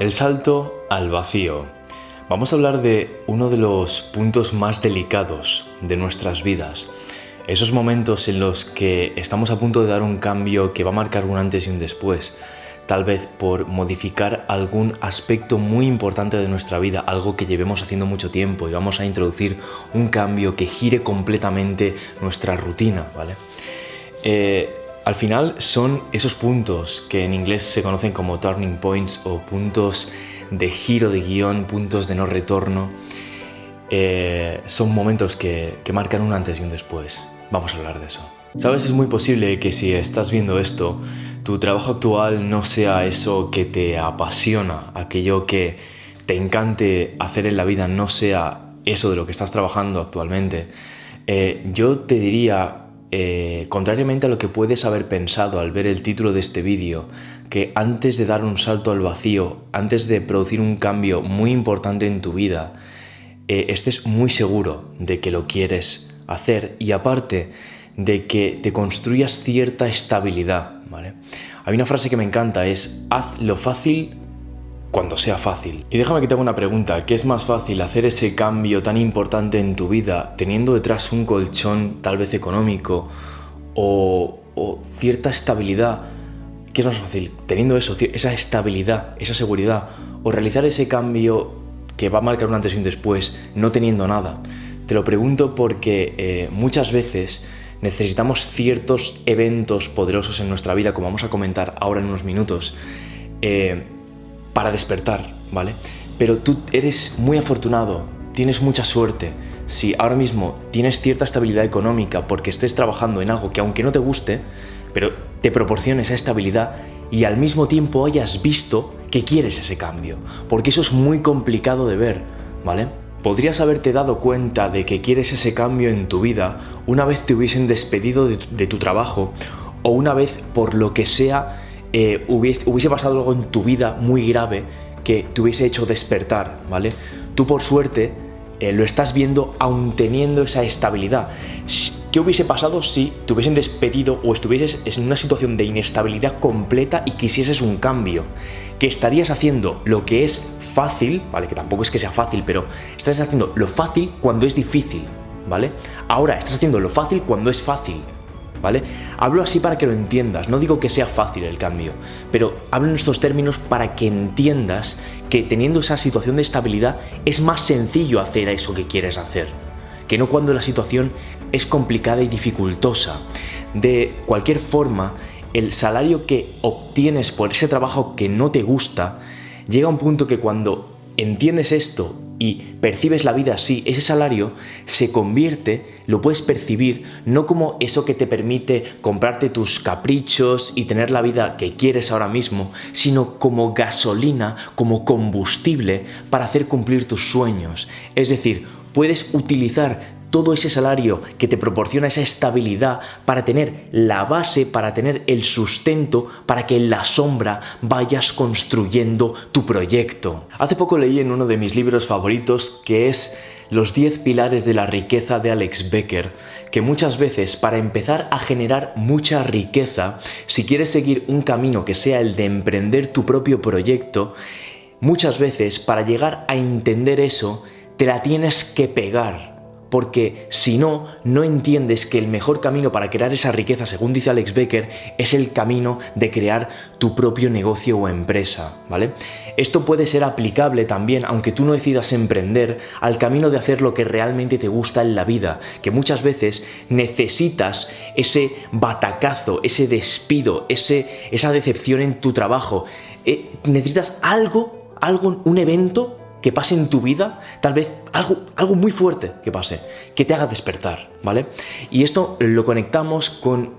El salto al vacío. Vamos a hablar de uno de los puntos más delicados de nuestras vidas. Esos momentos en los que estamos a punto de dar un cambio que va a marcar un antes y un después. Tal vez por modificar algún aspecto muy importante de nuestra vida, algo que llevemos haciendo mucho tiempo y vamos a introducir un cambio que gire completamente nuestra rutina, ¿vale? Al final son esos puntos que en inglés se conocen como turning points o puntos de giro de guión, puntos de no retorno. Son momentos que marcan un antes y un después. Vamos a hablar de eso. Sabes, es muy posible que si estás viendo esto, tu trabajo actual no sea eso que te apasiona, aquello que te encante hacer en la vida no sea eso de lo que estás trabajando actualmente. Yo te diría, contrariamente a lo que puedes haber pensado al ver el título de este vídeo, que antes de dar un salto al vacío, antes de producir un cambio muy importante en tu vida, estés muy seguro de que lo quieres hacer y aparte de que te construyas cierta estabilidad, ¿vale? Hay una frase que me encanta, es haz lo fácil cuando sea fácil. Y déjame que te haga una pregunta, ¿qué es más fácil hacer ese cambio tan importante en tu vida teniendo detrás un colchón tal vez económico o cierta estabilidad? ¿Qué es más fácil? Teniendo eso, esa estabilidad, esa seguridad, o realizar ese cambio que va a marcar un antes y un después no teniendo nada. Te lo pregunto porque muchas veces necesitamos ciertos eventos poderosos en nuestra vida, como vamos a comentar ahora en unos minutos, para despertar, ¿vale? Pero tú eres muy afortunado, tienes mucha suerte si ahora mismo tienes cierta estabilidad económica porque estés trabajando en algo que aunque no te guste, pero te proporcione esa estabilidad y al mismo tiempo hayas visto que quieres ese cambio, porque eso es muy complicado de ver, ¿vale? Podrías haberte dado cuenta de que quieres ese cambio en tu vida una vez te hubiesen despedido de tu trabajo o una vez por lo que sea hubiese pasado algo en tu vida muy grave que te hubiese hecho despertar, ¿vale? Tú por suerte lo estás viendo aún teniendo esa estabilidad. ¿Qué hubiese pasado si te hubiesen despedido o estuvieses en una situación de inestabilidad completa y quisieses un cambio? Que estarías haciendo lo que es fácil, ¿vale? Que tampoco es que sea fácil, pero estás haciendo lo fácil cuando es difícil, ¿vale? Ahora estás haciendo lo fácil cuando es fácil, ¿vale? Hablo así para que lo entiendas, no digo que sea fácil el cambio, pero hablo en estos términos para que entiendas que teniendo esa situación de estabilidad es más sencillo hacer eso que quieres hacer, que no cuando la situación es complicada y dificultosa. De cualquier forma, el salario que obtienes por ese trabajo que no te gusta, llega a un punto que cuando entiendes esto y percibes la vida así, ese salario se convierte, lo puedes percibir no como eso que te permite comprarte tus caprichos y tener la vida que quieres ahora mismo, sino como gasolina, como combustible para hacer cumplir tus sueños. Es decir, puedes utilizar todo ese salario que te proporciona esa estabilidad para tener la base, para tener el sustento, para que en la sombra vayas construyendo tu proyecto. Hace poco leí en uno de mis libros favoritos, que es Los 10 pilares de la riqueza de Alex Becker, que muchas veces para empezar a generar mucha riqueza, si quieres seguir un camino que sea el de emprender tu propio proyecto, muchas veces para llegar a entender eso, te la tienes que pegar. Porque si no, no entiendes que el mejor camino para crear esa riqueza, según dice Alex Becker, es el camino de crear tu propio negocio o empresa, ¿vale? Esto puede ser aplicable también, aunque tú no decidas emprender, al camino de hacer lo que realmente te gusta en la vida, que muchas veces necesitas ese batacazo, ese despido, esa decepción en tu trabajo. Necesitas algo, un evento que pase en tu vida, tal vez algo muy fuerte que pase, que te haga despertar, ¿vale? Y esto lo conectamos con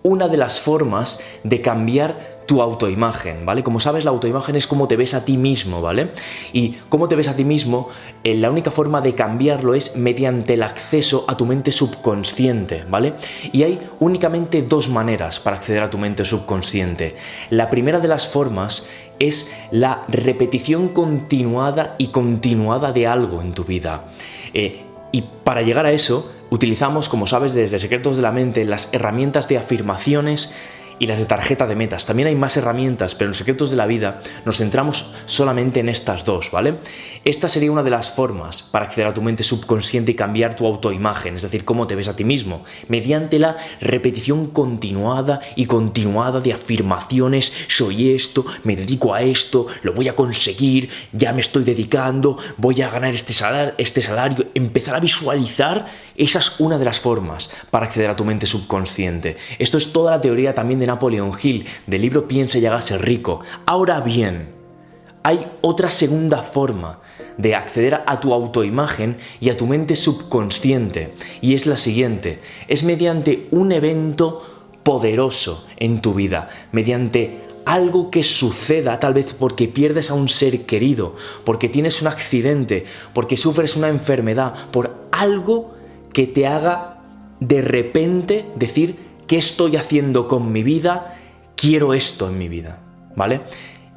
una de las formas de cambiar tu autoimagen, ¿vale? Como sabes, la autoimagen es cómo te ves a ti mismo, ¿vale? Y cómo te ves a ti mismo, la única forma de cambiarlo es mediante el acceso a tu mente subconsciente, ¿vale? Y hay únicamente dos maneras para acceder a tu mente subconsciente. La primera de las formas es la repetición continuada de algo en tu vida. Y para llegar a eso, utilizamos, como sabes, desde Secretos de la Mente, las herramientas de afirmaciones y las de tarjeta de metas. También hay más herramientas, pero en Secretos de la Vida nos centramos solamente en estas dos, ¿vale? Esta sería una de las formas para acceder a tu mente subconsciente y cambiar tu autoimagen, es decir, cómo te ves a ti mismo, mediante la repetición continuada y continuada de afirmaciones: soy esto, me dedico a esto, lo voy a conseguir, ya me estoy dedicando, voy a ganar este salario. Empezar a visualizar, esa es una de las formas para acceder a tu mente subconsciente. Esto es toda la teoría también de Napoleon Hill, del libro Piensa y hágase rico. Ahora bien, hay otra segunda forma de acceder a tu autoimagen y a tu mente subconsciente, y es la siguiente: es mediante un evento poderoso en tu vida, mediante algo que suceda, tal vez porque pierdes a un ser querido, porque tienes un accidente, porque sufres una enfermedad, por algo que te haga de repente decir: ¿qué estoy haciendo con mi vida? Quiero esto en mi vida, ¿vale?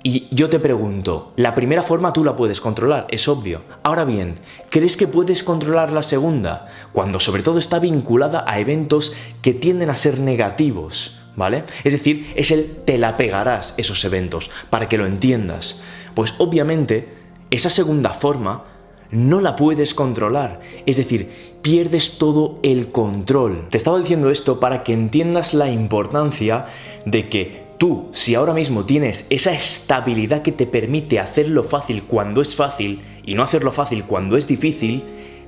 Y yo te pregunto, la primera forma tú la puedes controlar, es obvio. Ahora bien, ¿crees que puedes controlar la segunda? Cuando sobre todo está vinculada a eventos que tienden a ser negativos, ¿vale? Es decir, te la pegarás esos eventos, para que lo entiendas. Pues obviamente, esa segunda forma no la puedes controlar, es decir, pierdes todo el control. Te estaba diciendo esto para que entiendas la importancia de que tú, si ahora mismo tienes esa estabilidad que te permite hacerlo fácil cuando es fácil y no hacerlo fácil cuando es difícil,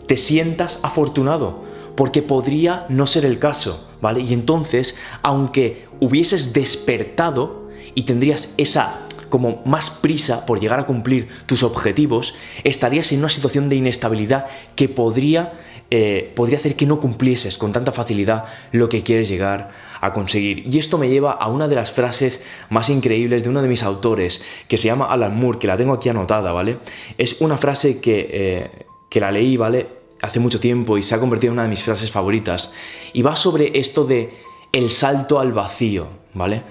te sientas afortunado, porque podría no ser el caso, ¿vale? Y entonces, aunque hubieses despertado y tendrías esa como más prisa por llegar a cumplir tus objetivos, estarías en una situación de inestabilidad que podría hacer que no cumplieses con tanta facilidad lo que quieres llegar a conseguir. Y esto me lleva a una de las frases más increíbles de uno de mis autores, que se llama Alan Moore, que la tengo aquí anotada, ¿vale? Es una frase que la leí, ¿vale?, hace mucho tiempo y se ha convertido en una de mis frases favoritas. Y va sobre esto de el salto al vacío, ¿vale?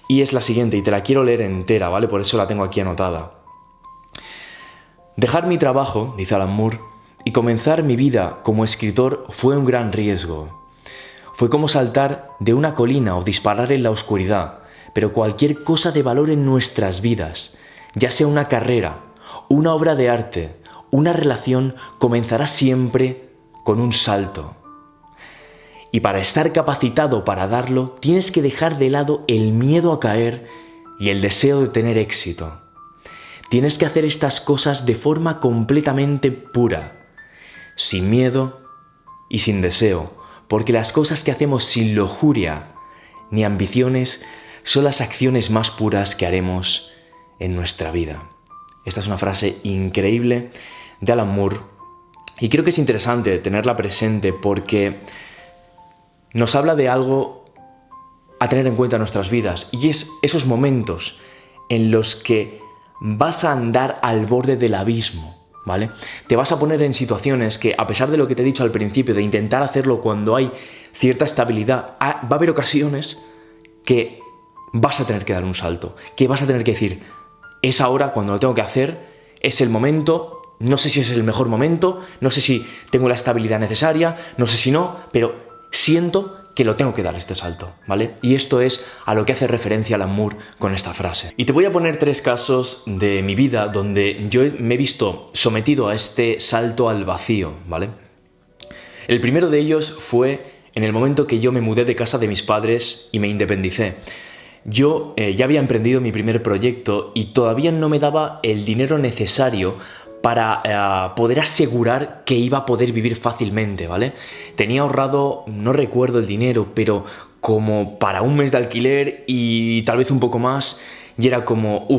Y es la siguiente, y te la quiero leer entera, ¿vale? Por eso la tengo aquí anotada. Dejar mi trabajo, dice Alan Moore, y comenzar mi vida como escritor fue un gran riesgo. Fue como saltar de una colina o disparar en la oscuridad, pero cualquier cosa de valor en nuestras vidas, ya sea una carrera, una obra de arte, una relación, comenzará siempre con un salto. Y para estar capacitado para darlo, tienes que dejar de lado el miedo a caer y el deseo de tener éxito. Tienes que hacer estas cosas de forma completamente pura, sin miedo y sin deseo, porque las cosas que hacemos sin lujuria ni ambiciones son las acciones más puras que haremos en nuestra vida. Esta es una frase increíble de Alan Moore y creo que es interesante tenerla presente porque nos habla de algo a tener en cuenta en nuestras vidas, y es esos momentos en los que vas a andar al borde del abismo, ¿vale? Te vas a poner en situaciones que, a pesar de lo que te he dicho al principio, de intentar hacerlo cuando hay cierta estabilidad, va a haber ocasiones que vas a tener que dar un salto, que vas a tener que decir: es ahora cuando lo tengo que hacer, es el momento. No sé si es el mejor momento, no sé si tengo la estabilidad necesaria, no sé si no, pero siento que lo tengo que dar este salto, ¿vale? Y esto es a lo que hace referencia Alan Moore con esta frase. Y te voy a poner 3 casos de mi vida donde yo me he visto sometido a este salto al vacío, ¿vale? El primero de ellos fue en el momento que yo me mudé de casa de mis padres y me independicé. Yo ya había emprendido mi primer proyecto y todavía no me daba el dinero necesario para poder asegurar que iba a poder vivir fácilmente, ¿vale? Tenía ahorrado, no recuerdo el dinero, pero como para un mes de alquiler y tal vez un poco más, y era como,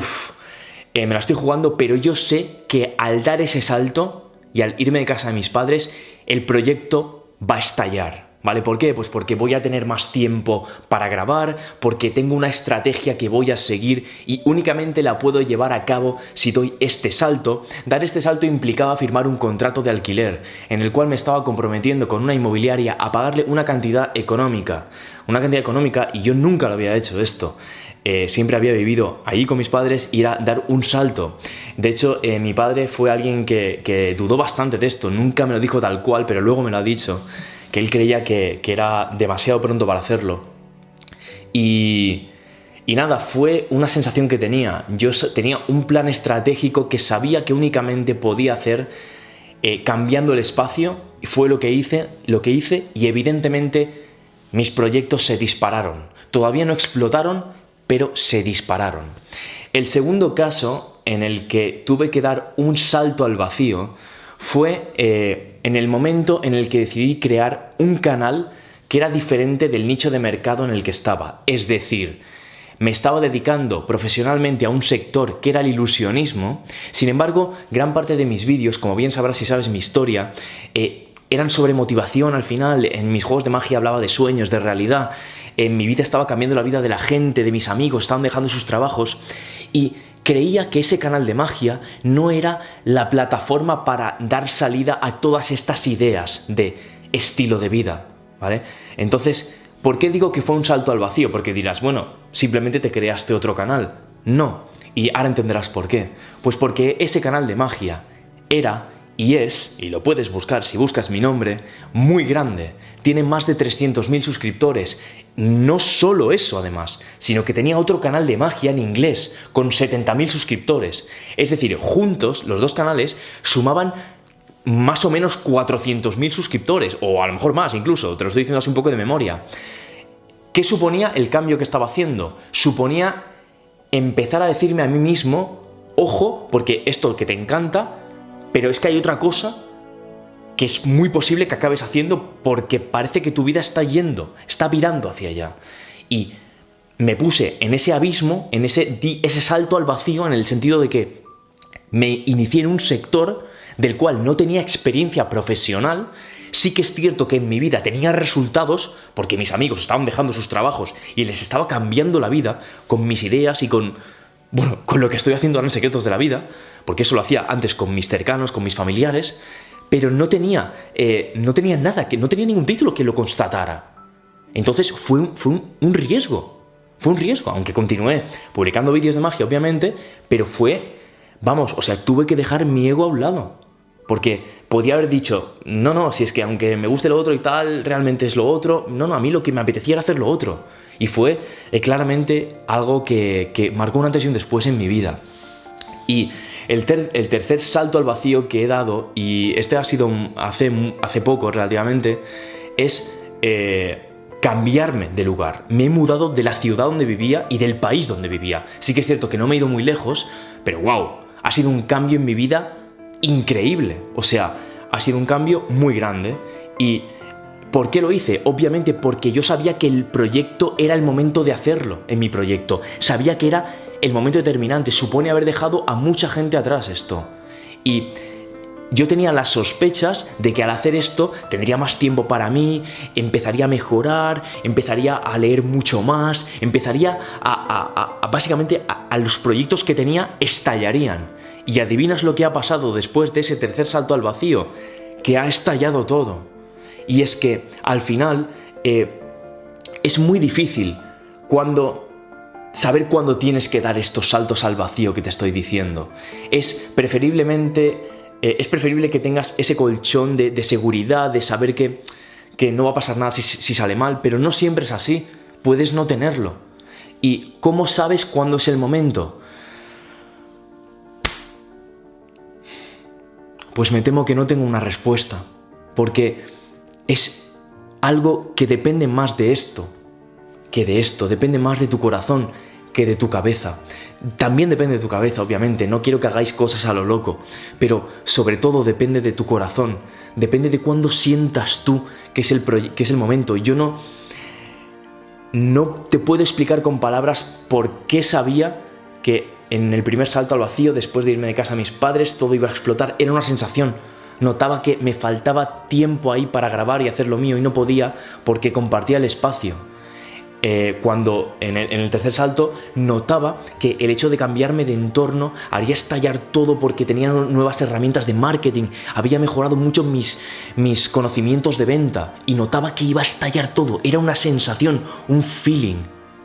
me la estoy jugando, pero yo sé que al dar ese salto y al irme de casa de mis padres, el proyecto va a estallar. ¿Vale? ¿Por qué? Pues porque voy a tener más tiempo para grabar, porque tengo una estrategia que voy a seguir y únicamente la puedo llevar a cabo si doy este salto. Dar este salto implicaba firmar un contrato de alquiler, en el cual me estaba comprometiendo con una inmobiliaria a pagarle una cantidad económica, y yo nunca lo había hecho esto. Siempre había vivido ahí con mis padres y era dar un salto. De hecho, mi padre fue alguien que dudó bastante de esto, nunca me lo dijo tal cual, pero luego me lo ha dicho, que él creía que era demasiado pronto para hacerlo. Y Y nada, fue una sensación que tenía. Yo tenía un plan estratégico que sabía que únicamente podía hacer cambiando el espacio, y fue lo que hice, y evidentemente mis proyectos se dispararon. Todavía no explotaron, pero se dispararon. El segundo caso en el que tuve que dar un salto al vacío fue en el momento en el que decidí crear un canal que era diferente del nicho de mercado en el que estaba. Es decir, me estaba dedicando profesionalmente a un sector que era el ilusionismo. Sin embargo, gran parte de mis vídeos, como bien sabrás si sabes mi historia, eran sobre motivación al final. En mis juegos de magia hablaba de sueños, de realidad. En mi vida estaba cambiando la vida de la gente, de mis amigos, estaban dejando sus trabajos. Y creía que ese canal de magia no era la plataforma para dar salida a todas estas ideas de estilo de vida, ¿vale? Entonces, ¿por qué digo que fue un salto al vacío? Porque dirás, bueno, simplemente te creaste otro canal. No, y ahora entenderás por qué. Pues porque ese canal de magia era y es, y lo puedes buscar si buscas mi nombre, muy grande. Tiene más de 300.000 suscriptores. No solo eso, además, sino que tenía otro canal de magia en inglés con 70.000 suscriptores. Es decir, juntos, los dos canales sumaban más o menos 400.000 suscriptores, o a lo mejor más incluso, te lo estoy diciendo así un poco de memoria. ¿Qué suponía el cambio que estaba haciendo? Suponía empezar a decirme a mí mismo, ojo, porque esto que te encanta, pero es que hay otra cosa que es muy posible que acabes haciendo porque parece que tu vida está virando hacia allá. Y me puse en ese abismo, di ese salto al vacío en el sentido de que me inicié en un sector del cual no tenía experiencia profesional. Sí que es cierto que en mi vida tenía resultados porque mis amigos estaban dejando sus trabajos y les estaba cambiando la vida con mis ideas y con lo que estoy haciendo ahora en Secretos de la Vida, porque eso lo hacía antes con mis cercanos, con mis familiares, pero no tenía nada, no tenía ningún título que lo constatara. Entonces fue un riesgo, aunque continué publicando vídeos de magia, obviamente, pero tuve que dejar mi ego a un lado, porque podía haber dicho, no, si es que aunque me guste lo otro y tal, realmente es lo otro, no, a mí lo que me apetecía era hacer lo otro. Y fue claramente algo que marcó un antes y un después en mi vida. Y el tercer salto al vacío que he dado, y este ha sido hace poco relativamente, es cambiarme de lugar. Me he mudado de la ciudad donde vivía y del país donde vivía. Sí que es cierto que no me he ido muy lejos, pero wow, ha sido un cambio en mi vida increíble. O sea, ha sido un cambio muy grande. ¿Y por qué lo hice? Obviamente porque yo sabía que el proyecto era el momento de hacerlo en mi proyecto. Sabía que era el momento determinante. Supone haber dejado a mucha gente atrás esto. Y yo tenía las sospechas de que al hacer esto tendría más tiempo para mí, empezaría a mejorar, empezaría a leer mucho más, empezaría básicamente a los proyectos que tenía estallarían. Y adivinas lo que ha pasado después de ese tercer salto al vacío, que ha estallado todo. Y es que al final es muy difícil saber cuándo tienes que dar estos saltos al vacío que te estoy diciendo. Es preferible que tengas ese colchón de seguridad, de saber que no va a pasar nada si sale mal, pero no siempre es así. Puedes no tenerlo. ¿Y cómo sabes cuándo es el momento? Pues me temo que no tengo una respuesta, porque es algo que depende más de esto que de esto, depende más de tu corazón que de tu cabeza. También depende de tu cabeza, obviamente, no quiero que hagáis cosas a lo loco, pero sobre todo depende de tu corazón, depende de cuándo sientas tú que es el momento. Yo no te puedo explicar con palabras por qué sabía que en el primer salto al vacío, después de irme de casa a mis padres, todo iba a explotar. Era una sensación. Notaba que me faltaba tiempo ahí para grabar y hacer lo mío y no podía porque compartía el espacio. Cuando en el tercer salto notaba que el hecho de cambiarme de entorno haría estallar todo porque tenía nuevas herramientas de marketing, había mejorado mucho mis conocimientos de venta y notaba que iba a estallar todo. Era una sensación, un feeling,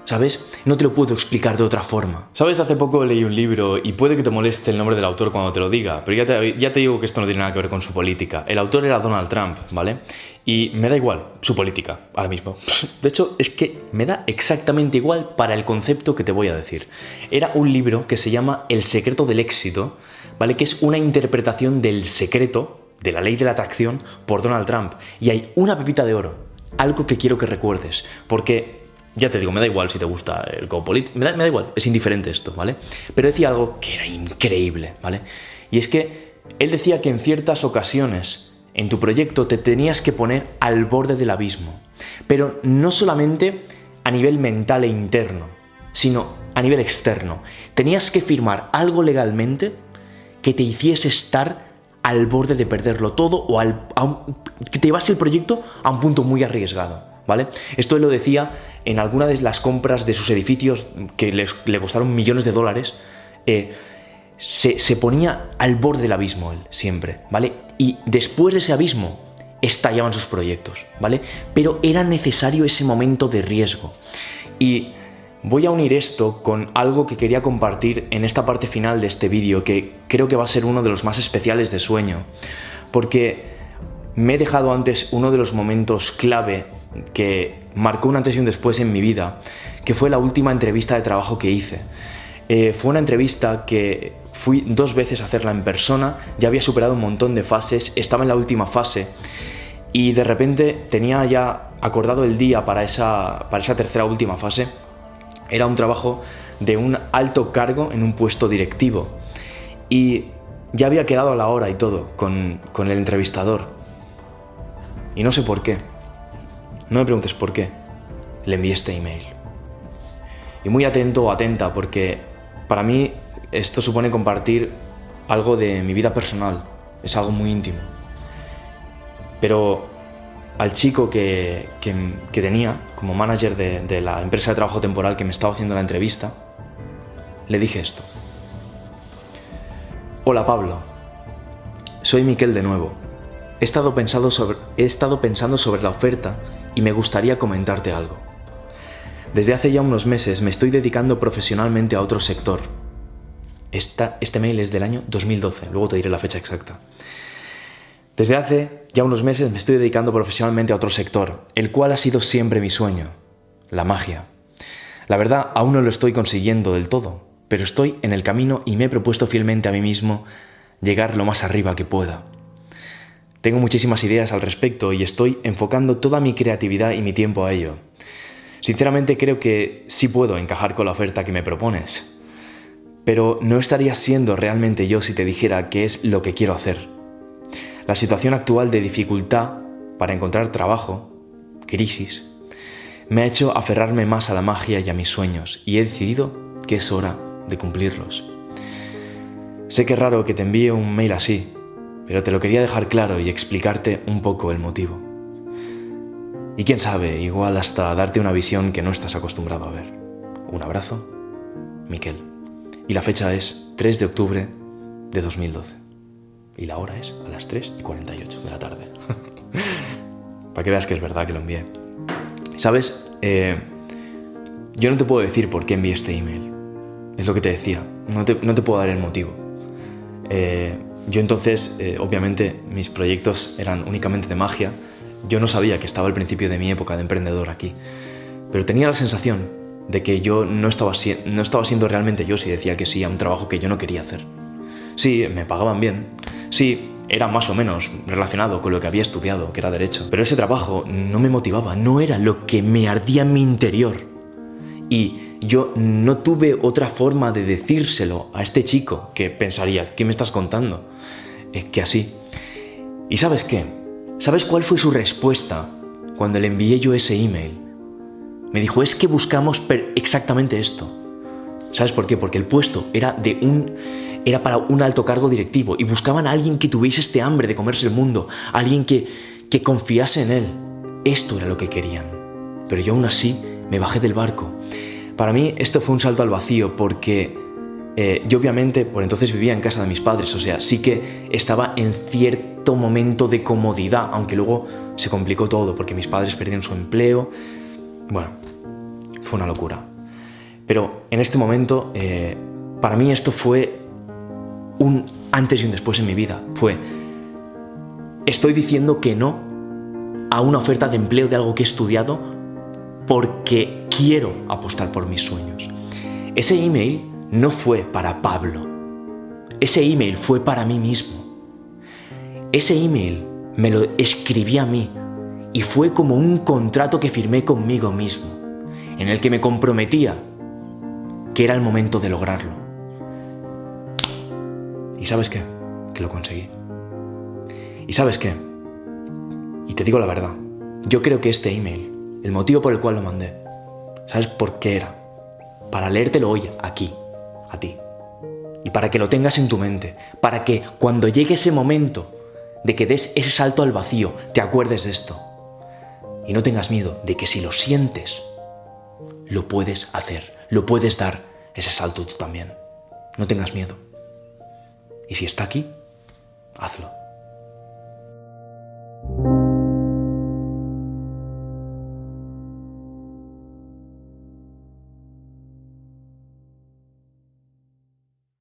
¿sabes? No te lo puedo explicar de otra forma. ¿Sabes? Hace poco leí un libro y puede que te moleste el nombre del autor cuando te lo diga, pero ya te digo que esto no tiene nada que ver con su política. El autor era Donald Trump, ¿vale? Y me da igual su política, ahora mismo. De hecho, es que me da exactamente igual para el concepto que te voy a decir. Era un libro que se llama El secreto del éxito, ¿vale? Que es una interpretación del secreto, de la ley de la atracción, por Donald Trump. Y hay una pepita de oro, algo que quiero que recuerdes, porque, ya te digo, me da igual si te gusta el político, me da igual, es indiferente esto, ¿vale? Pero decía algo que era increíble, ¿vale? Y es que él decía que en ciertas ocasiones en tu proyecto te tenías que poner al borde del abismo, pero no solamente a nivel mental e interno, sino a nivel externo. Tenías que firmar algo legalmente que te hiciese estar al borde de perderlo todo o que te llevase el proyecto a un punto muy arriesgado, ¿vale? Esto él lo decía en alguna de las compras de sus edificios que le costaron millones de dólares. Se ponía al borde del abismo él, siempre, ¿vale? Y después de ese abismo estallaban sus proyectos, ¿vale? Pero era necesario ese momento de riesgo. Y voy a unir esto con algo que quería compartir en esta parte final de este vídeo, que creo que va a ser uno de los más especiales de Sueño, porque me he dejado antes uno de los momentos clave que marcó un antes y un después en mi vida, que fue la última entrevista de trabajo que hice. Fue una entrevista que fui 2 veces a hacerla en persona, ya había superado un montón de fases, estaba en la última fase y de repente tenía ya acordado el día para esa tercera última fase. Era un trabajo de un alto cargo en un puesto directivo y ya había quedado a la hora y todo con el entrevistador. Y no sé por qué, no me preguntes por qué, le envié este email. Y muy atento o atenta, porque para mí esto supone compartir algo de mi vida personal, es algo muy íntimo. Pero al chico que tenía como manager de la empresa de trabajo temporal que me estaba haciendo la entrevista, le dije esto. Hola Pablo, soy Miquel de nuevo. He estado pensando sobre la oferta y me gustaría comentarte algo. Desde hace ya unos meses me estoy dedicando profesionalmente a otro sector. Este mail es del año 2012, luego te diré la fecha exacta. Desde hace ya unos meses me estoy dedicando profesionalmente a otro sector, el cual ha sido siempre mi sueño, la magia. La verdad, aún no lo estoy consiguiendo del todo, pero estoy en el camino y me he propuesto fielmente a mí mismo llegar lo más arriba que pueda. Tengo muchísimas ideas al respecto y estoy enfocando toda mi creatividad y mi tiempo a ello. Sinceramente creo que sí puedo encajar con la oferta que me propones, pero no estaría siendo realmente yo si te dijera qué es lo que quiero hacer. La situación actual de dificultad para encontrar trabajo, crisis, me ha hecho aferrarme más a la magia y a mis sueños y he decidido que es hora de cumplirlos. Sé que es raro que te envíe un mail así, pero te lo quería dejar claro y explicarte un poco el motivo. Y quién sabe, igual hasta darte una visión que no estás acostumbrado a ver. Un abrazo, Miquel. Y la fecha es 3 de octubre de 2012. Y la hora es a las 3:48 de la tarde. Para que veas que es verdad que lo envié. ¿Sabes? Yo no te puedo decir por qué envié este email. Es lo que te decía. No te puedo dar el motivo. Yo entonces, obviamente, mis proyectos eran únicamente de magia. Yo no sabía que estaba al principio de mi época de emprendedor aquí. Pero tenía la sensación de que yo no estaba siendo realmente yo si decía que sí a un trabajo que yo no quería hacer. Sí, me pagaban bien. Sí, era más o menos relacionado con lo que había estudiado, que era Derecho. Pero ese trabajo no me motivaba, no era lo que me ardía en mi interior. Y yo no tuve otra forma de decírselo a este chico que pensaría, ¿qué me estás contando? Que así. ¿Y sabes qué? ¿Sabes cuál fue su respuesta cuando le envié yo ese email? Me dijo, es que buscamos exactamente esto. ¿Sabes por qué? Porque el puesto era para un alto cargo directivo y buscaban a alguien que tuviese este hambre de comerse el mundo, alguien que confiase en él. Esto era lo que querían. Pero yo aún así me bajé del barco. Para mí esto fue un salto al vacío porque yo obviamente por entonces vivía en casa de mis padres, o sea, sí que estaba en cierto momento de comodidad, aunque luego se complicó todo porque mis padres perdieron su empleo. Bueno, fue una locura. Pero en este momento, para mí esto fue un antes y un después en mi vida. Estoy diciendo que no a una oferta de empleo de algo que he estudiado porque quiero apostar por mis sueños. Ese email no fue para Pablo. Ese email fue para mí mismo. Ese email me lo escribí a mí y fue como un contrato que firmé conmigo mismo, en el que me comprometía que era el momento de lograrlo. ¿Y sabes qué? Que lo conseguí. ¿Y sabes qué? Y te digo la verdad, yo creo que este email, el motivo por el cual lo mandé, ¿sabes por qué era? Para leértelo hoy, aquí, a ti. Y para que lo tengas en tu mente, para que cuando llegue ese momento de que des ese salto al vacío, te acuerdes de esto. Y no tengas miedo de que si lo sientes, lo puedes hacer, lo puedes dar ese salto tú también. No tengas miedo. Y si está aquí, hazlo.